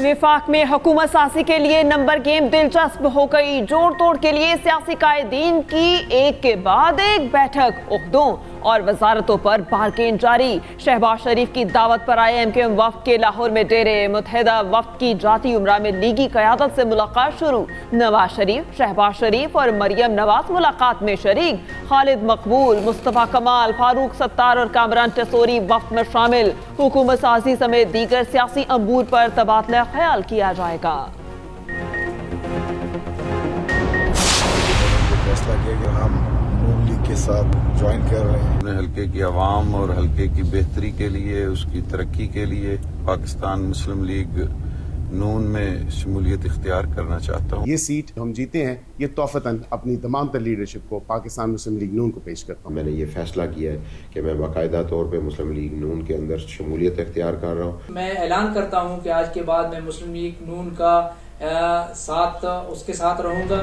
विफाक में हुकूमत साजी के लिए नंबर गेम दिलचस्प हो गई। जोड़ तोड़ के लिए सियासी कायदीन की एक के बाद एक बैठक, ओहदों और वजारतों पर बारगेन जारी। शहबाज शरीफ की दावत पर आए एमक्यूएम वफ्द के लाहौर में डेरे। मुत्तहिदा वफ्द की जाती उमरा में लीगी क़यादत से मुलाकात शुरू। नवाज शरीफ, शहबाज शरीफ और मरियम नवाज मुलाकात में शरीक। खालिद मकबूल, मुस्तफ़ा कमाल, फारूक सत्तार और कामरान टसोरी वफ्द में शामिल। हुकूमत साजी समेत दीगर सियासी अमूर पर तबादला ख्याल किया जाएगा। फैसला किया कि हम नून लीग के साथ ज्वाइन कर रहे हैं। हल्के की आवाम और हल्के की बेहतरी के लिए, उसकी तरक्की के लिए पाकिस्तान मुस्लिम लीग नून में शमूलियत इख्तियार करना चाहता हूँ। ये सीट हम जीते हैं, ये तोहफतन अपनी तमाम तर लीडरशिप को पाकिस्तान मुस्लिम लीग नून को पेश करता हूँ। मैंने ये फैसला किया है कि मैं बाकायदा तौर पे मुस्लिम लीग नून के अंदर शमूलियत इख्तियार कर रहा हूँ। मैं ऐलान करता हूँ कि आज के बाद मैं मुस्लिम लीग नून का उसके साथ रहूँगा।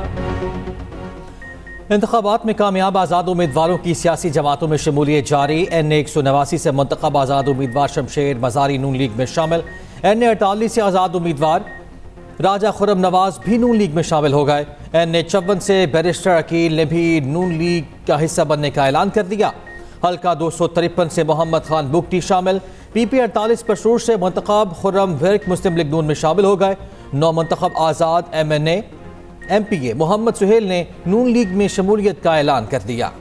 इंतखाबात में कामयाब आज़ाद उम्मीदवारों की सियासी जमातों में शमूलियत जारी। NA 189 से मुंतखब आज़ाद उम्मीदवार शमशेर मज़ारी नून लीग में शामिल। NA 48 से आज़ाद उम्मीदवार राजा खुर्रम नवाज भी नून लीग में शामिल हो गए। NA 54 से बैरिस्टर अकील ने भी नून लीग का हिस्सा बनने का ऐलान कर दिया। हल्का 253 से मोहम्मद खान बुगटी शामिल। PP 48 पशरूर से मुंतखब खुर्रम विर्क मुस्लिम लीग नून में शामिल हो गए। 9 मुंतखब आज़ाद MNA MPA मोहम्मद सुहेल ने नून लीग में शमूलियत का ऐलान कर दिया।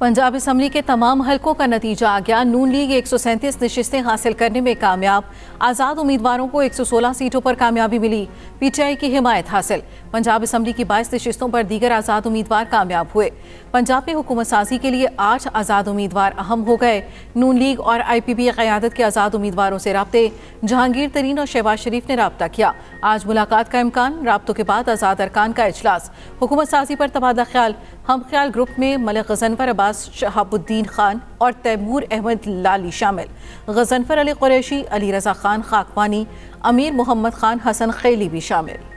पंजाब असम्बली के तमाम हलकों का नतीजा आ गया। नून लीग 137 नशिस्तें हासिल करने में कामयाब। आज़ाद उम्मीदवारों को 116 सीटों पर कामयाबी मिली। PTI की हिमायत हासिल। पंजाब असम्बली की 22 नशिस्तों पर दीगर आज़ाद उम्मीदवार कामयाब हुए। पंजाब में हुकूमत साजी के लिए 8 आज़ाद उम्मीदवार अहम हो गए। नून लीग और IPP क़यादत के आज़ाद उम्मीदवारों से राब्ते जहांगीर तरीन और शहबाज शरीफ ने राब्ता किया। आज मुलाकात का इम्कान। राब्तों के बाद आज़ाद अरकान का इजलास। हुकूमत साजी पर तबादला ख्याल। हम ख्याल ग्रुप में मलिक गजनफर अब्बास, शहाबुद्दीन खान और तैमूर अहमद लाली शामिल। गजनफर अली कुरैशी, अली रजा खान खाकवानी, अमीर मोहम्मद खान, हसन खैली भी शामिल।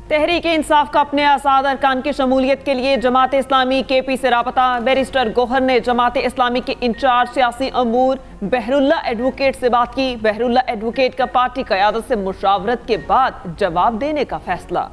तहरीक इंसाफ का अपने आज़ाद अरकान की शमूलियत के लिए जमात इस्लामी KP से राबता। बैरिस्टर गौहर ने जमात इस्लामी के इंचार्ज सियासी अमूर बहरुल्ला एडवोकेट से बात की। बहरुल्ला एडवोकेट का पार्टी क़यादत से मुशावरत के बाद जवाब देने का फैसला।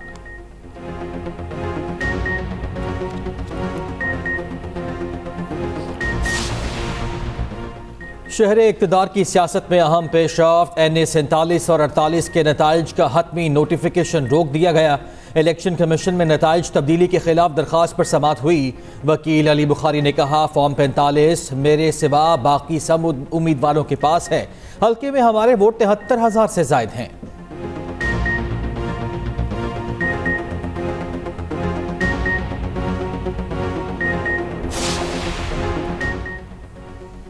शहरे इक़्तिदार की सियासत में अहम पेशरफ्त। NA 47 और 48 के नताइज का हतमी नोटिफिकेशन रोक दिया गया। इलेक्शन कमीशन में नताइज तब्दीली के खिलाफ दरख्वास्त पर समाअत हुई। वकील अली बुखारी ने कहा, फॉर्म 45 मेरे सिवा बाकी सब उम्मीदवारों के पास है। हल्के में हमारे वोट 73,000 से जायद हैं।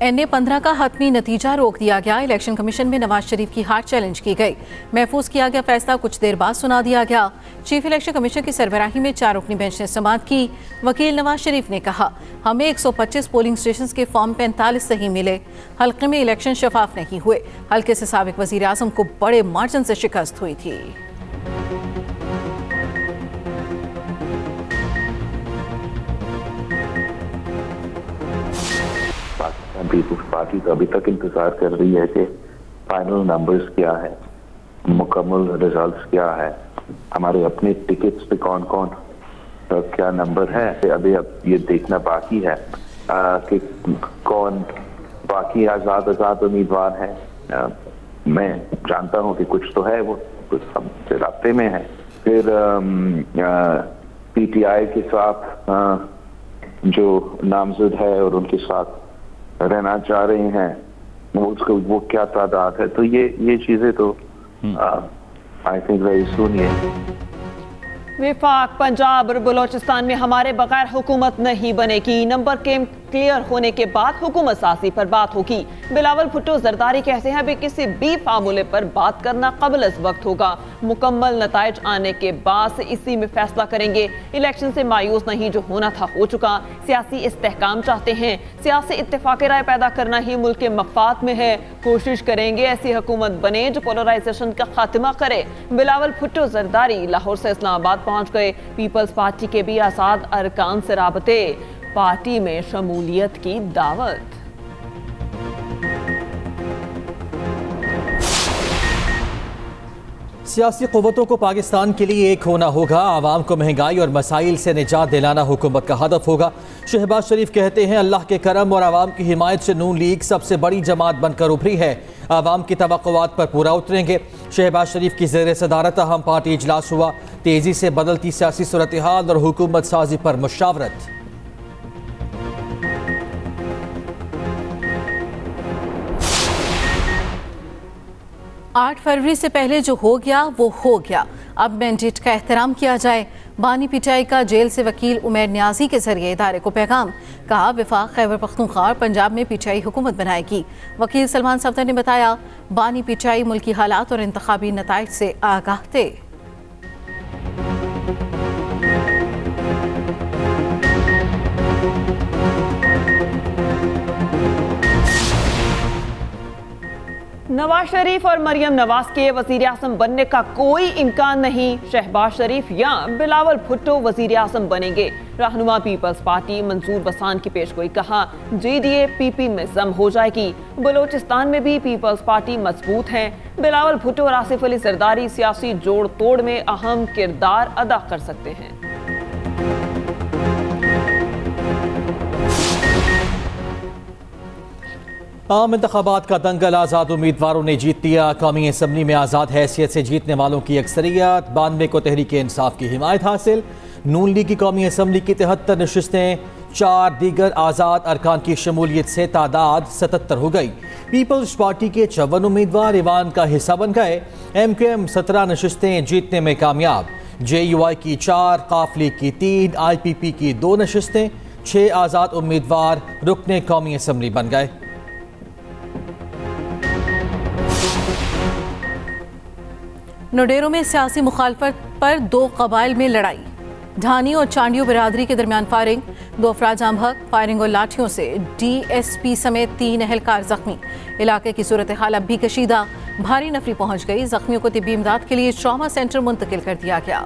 NA 15 का हतमी नतीजा रोक दिया गया। इलेक्शन कमीशन में नवाज शरीफ की हार चैलेंज की गई। महफूज किया गया फैसला कुछ देर बाद सुना दिया गया। चीफ इलेक्शन कमीशन की सरबराही में 4 रुकनी बेंच ने समाअत की। वकील नवाज शरीफ ने कहा, हमें 125 पोलिंग स्टेशन के फॉर्म 45 सही मिले। हल्के में इलेक्शन शफाफ नहीं हुए। हल्के से साबिक वजीर आजम को बड़े मार्जिन से शिकस्त हुई थी। पीपुल्स पार्टी तो अभी तक इंतजार कर रही है कि फाइनल नंबर्स क्या है, मुकम्मल रिजल्ट्स क्या है, हमारे अपने टिकट्स पे कौन कौन क्या नंबर है। अभी अब ये देखना बाकी है कि कौन बाकी आज़ाद उम्मीदवार हैं। मैं जानता हूँ कि कुछ तो है, वो कुछ हमसे रास्ते में है। फिर PTI के साथ जो नामजद है और उनके साथ रहना चाह रहे हैं, वो क्या तादाद है। तो ये चीजें तो आई थिंक वेरी सून ये विफाक पंजाब और बलोचिस्तान में हमारे बगैर हुकूमत नहीं बनेगी। नंबर क्लियर होने के बाद हुकूमत साजी पर बात होगी। बिलावल भुट्टो जरदारी कहते हैं अभी किसी भी फार्मूले पर बात करना कबल अज़ वक्त होगा। मुकम्मल नताइज आने के बाद इसी में फैसला करेंगे। इलेक्शन से मायूस नहीं, जो होना था हो चुका। सियासी इस्तेहकाम चाहते हैं, सियासी इत्तेफाक राय पैदा करना ही मुल्क के मफाद में है। कोशिश करेंगे ऐसी हुकूमत बने जो पोलराइजेशन का खात्मा करे। बिलावल भुट्टो जरदारी लाहौर से इस्लामाबाद पहुंच गए। पीपल्स पार्टी के भी आजाद अरकान से राबते, पार्टी में शमूलियत की दावत। सियासी क़ुव्वतों को पाकिस्तान के लिए एक होना होगा। आवाम को महंगाई और मसाइल से निजात दिलाना हुकूमत का हदफ होगा। शहबाज शरीफ कहते हैं अल्लाह के करम और आवाम की हिमायत से नून लीग सबसे बड़ी जमात बनकर उभरी है। आवाम की तवक्कुआत पर पूरा उतरेंगे। शहबाज शरीफ की ज़ेर सदारत अहम पार्टी इजलास हुआ। तेज़ी से बदलती सियासी सूरत हाल और हुकूमत साजी पर मुशावरत। 8 फरवरी से पहले जो हो गया वो हो गया, अब मैंडेट का एहतराम किया जाए। बानी पिटाई का जेल से वकील उमर न्याजी के जरिए इदारे को पैगाम। कहा वफाक खैबर पख्तूनख्वा और पंजाब में पिटाई हुकूमत बनाएगी। वकील सलमान सफदर ने बताया बानी पिटाई मुल्की हालात और इंतखाबी नताइज से आगाह थे। नवाज शरीफ और मरियम नवाज के वजीर आज़म बनने का कोई इम्कान नहीं। शहबाज शरीफ या बिलावल भुट्टो वजीर आज़म बनेंगे। रहनुमा पीपल्स पार्टी मंसूर बसान की पेशगोई। कहा JDA PP में जम हो जाएगी। बलोचिस्तान में भी पीपल्स पार्टी मजबूत है। बिलावल भुट्टो और आसिफ अली जरदारी सियासी जोड़ तोड़ में अहम किरदार अदा कर सकते हैं। आम इंतखाबात का दंगल, आज़ाद उम्मीदवारों ने जीत लिया। कौमी असम्बली में आज़ाद हैसियत से जीतने वालों की अक्सरियत, 92 को तहरीक इंसाफ की हिमायत हासिल। नून लीग की कौमी असम्बली की 73 नशिस्तें, 4 दीगर आज़ाद अरकान की शमूलियत से तादाद 77 हो गई। पीपल्स पार्टी के 54 उम्मीदवार ईवान का हिस्सा बन गए। MKM 17 नशिस्तें जीतने में कामयाब। JUI की 4, काफली की 3, IPP की 2 नशिस्तें, 6 आज़ाद उम्मीदवार रुकने कौमी असम्बली बन गए। नोडेरो में सियासी मुखालफत पर 2 कबाइल में लड़ाई। ढानी और चांडियो बिरादरी के दरमियान फायरिंग, 2 अफराद जाम हक। फायरिंग और लाठियों से DSP समेत 3 अहलकार जख्मी। इलाके की सूरत हाल अब भी कशीदा, भारी नफरी पहुंच गई। जख्मियों को तिब्बी इमदाद के लिए ट्रॉमा सेंटर मुंतकिल कर दिया गया।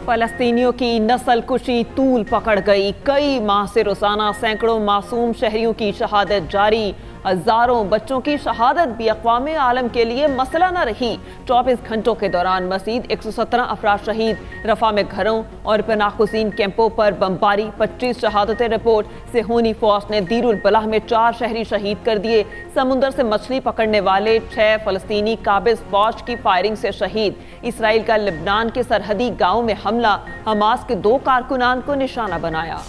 फलस्तीनियों की नस्ल कुशी तूल पकड़ गई। कई माह से रोजाना सैकड़ों मासूम शहरियों की शहादत जारी। हजारों बच्चों की शहादत भी अक़वामे आलम के लिए मसला न रही। 24 घंटों के दौरान मजीद 117 अफराद शहीद। रफा में घरों और पनाहगज़ीन कैंपों पर बमबारी, 25 शहादतें रिपोर्ट। सेहूनी फौज ने दीरुल बलाह में 4 शहरी शहीद कर दिए। समुंदर से मछली पकड़ने वाले 6 फलस्तीनी काबिज फौज की फायरिंग से शहीद। इसराइल का लिबनान के सरहदी गाँव में हमला, हमास के 2 कारकुनान को निशाना बनाया।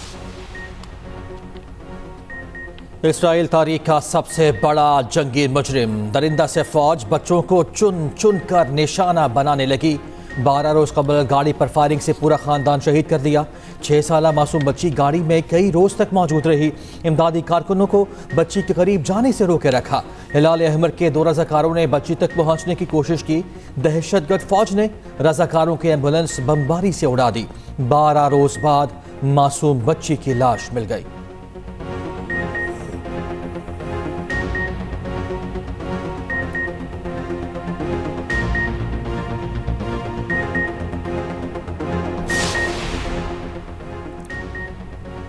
इसराइल तारीख का सबसे बड़ा जंगी मुजरिम। दरिंदा से फौज बच्चों को चुन चुन कर निशाना बनाने लगी। 12 रोज कबल गाड़ी पर फायरिंग से पूरा खानदान शहीद कर दिया। 6 साला मासूम बच्ची गाड़ी में कई रोज तक मौजूद रही। इमदादी कारकुनों को बच्ची के करीब जाने से रोके रखा। हिलाल अहमर के 2 रजाकारों ने बच्ची तक पहुंचने की कोशिश की। दहशतगर्द फौज ने रजाकारों की एम्बुलेंस बमबारी से उड़ा दी। 12 रोज बाद मासूम बच्ची की लाश मिल गई।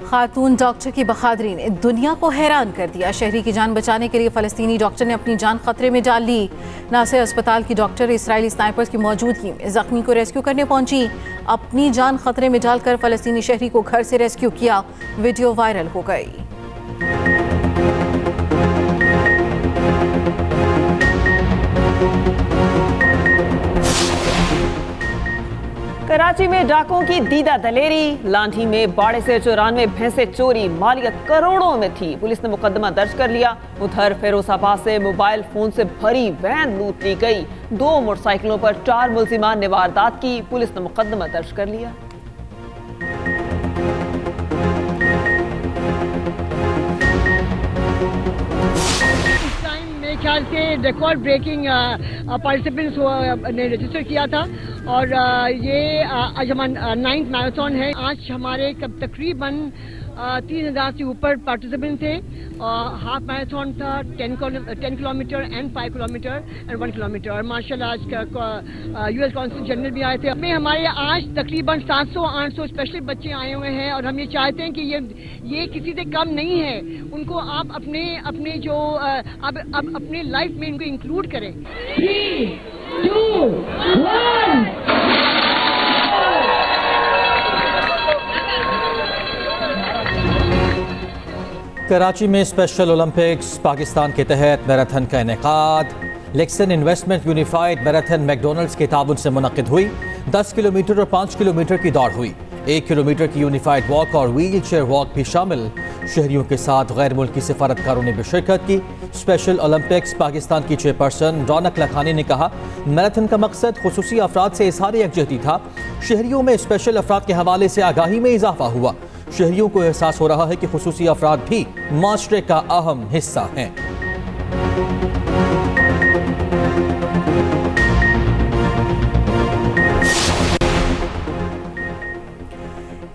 खातून डॉक्टर की बहादुरी ने दुनिया को हैरान कर दिया। शहरी की जान बचाने के लिए फलस्तीनी डॉक्टर ने अपनी जान खतरे में डाल ली। नासिर अस्पताल की डॉक्टर इजरायली स्नाइपर्स की मौजूदगी में जख्मी को रेस्क्यू करने पहुंची। अपनी जान खतरे में डालकर फलस्तीनी शहरी को घर से रेस्क्यू किया। वीडियो वायरल हो गई। कराची में डाकुओं की दीदा दलेरी, लांठी में बाड़े से 94 भैंसे चोरी, मालियत करोड़ों में थी। पुलिस ने मुकदमा दर्ज कर लिया। उधर फिरोजाबाद से मोबाइल फोन से भरी वैन लूट ली गई। 2 मोटरसाइकिलों पर 4 मुल्जिमान ने वारदात की। पुलिस ने मुकदमा दर्ज कर लिया। ख्याल से रिकॉर्ड ब्रेकिंग पार्टिसिपेंट्स ने रजिस्टर किया था और ये आज हमारा 9th मैराथन है। आज हमारे तकरीबन 3000 से ऊपर पार्टिसिपेंट थे। हाफ मैराथन था 10 kilometre and 5 kilometre and 1 kilometre. और माशाल्लाह आज US कौंसिल जनरल भी आए थे। हमें हमारे आज तकरीबन 700-800 स्पेशल बच्चे आए हुए हैं और हम ये चाहते हैं कि ये किसी से कम नहीं है। उनको आप अपने जो अब अपने लाइफ में इनको इंक्लूड करें। 3, 2, 1 कराची में स्पेशल ओलंपिक्स पाकिस्तान के तहत मैराथन का इनेकाद। लेक्सन इन्वेस्टमेंट यूनिफाइड मैराथन मैकडोनल्ड्स के ताबुन से मुनक्किद हुई। 10 किलोमीटर और 5 किलोमीटर की दौड़ हुई। 1 किलोमीटर की यूनिफाइड वॉक और व्हील चेयर वॉक भी शामिल। शहरियों के साथ गैर मुल्की सफारतकारों ने भी शिरकत की। स्पेशल ओलंपिक्स पाकिस्तान की चेयरपर्सन रौनक लखानी ने कहा, मैराथन का मकसद खुसूसी अफराद से इज़हार यकजहती था। शहरियों में स्पेशल अफराद के हवाले से आगाही में इजाफा हुआ। शहरियों को एहसास हो रहा है कि खुसूसी अफराद भी माशरे का अहम हिस्सा हैं।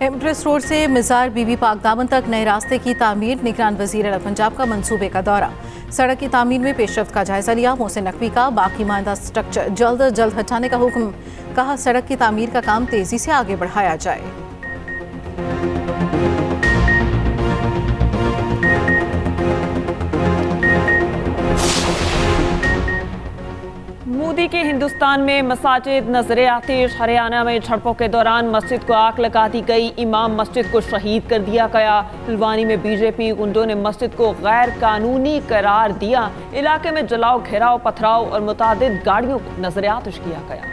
एम्प्रेस रोड से मिजार बीबी पाक दामन तक नए रास्ते की तामीर। निगरान वजीर आला पंजाब का मंसूबे का दौरा। सड़क की तामीर में पेशरफ्त का जायजा लिया। मोहसिन नकवी का बाकी मानदा स्ट्रक्चर जल्द अज जल्द हटाने का हुक्म। कहा, सड़क की तामीर का काम तेजी से आगे बढ़ाया जाए। मोदी के हिंदुस्तान में मसाजिद नजरे आतिश। हरियाणा में झड़पों के दौरान मस्जिद को आग लगा दी गई। इमाम मस्जिद को शहीद कर दिया गया। हल्द्वानी में बीजेपी गुंडों ने मस्जिद को गैर कानूनी करार दिया। इलाके में जलाओ, घेराव, पथराव और मुतादिद गाड़ियों को नजरे आतिश किया गया।